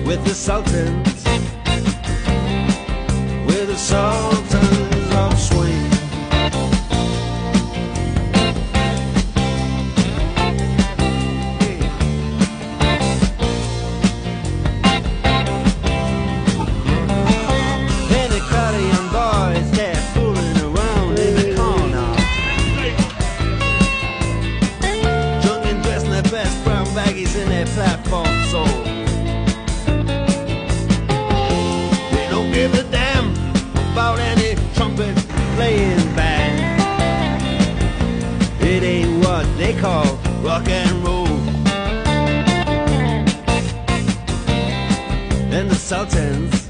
with the Sultans, with the Sultans of Swing. And a crowd of young boys, they're fooling around in the corner, drunk and dressed in their best brown baggies in their platform soles. Give a damn about any trumpet playing band. It ain't what they call rock and roll. And the Sultans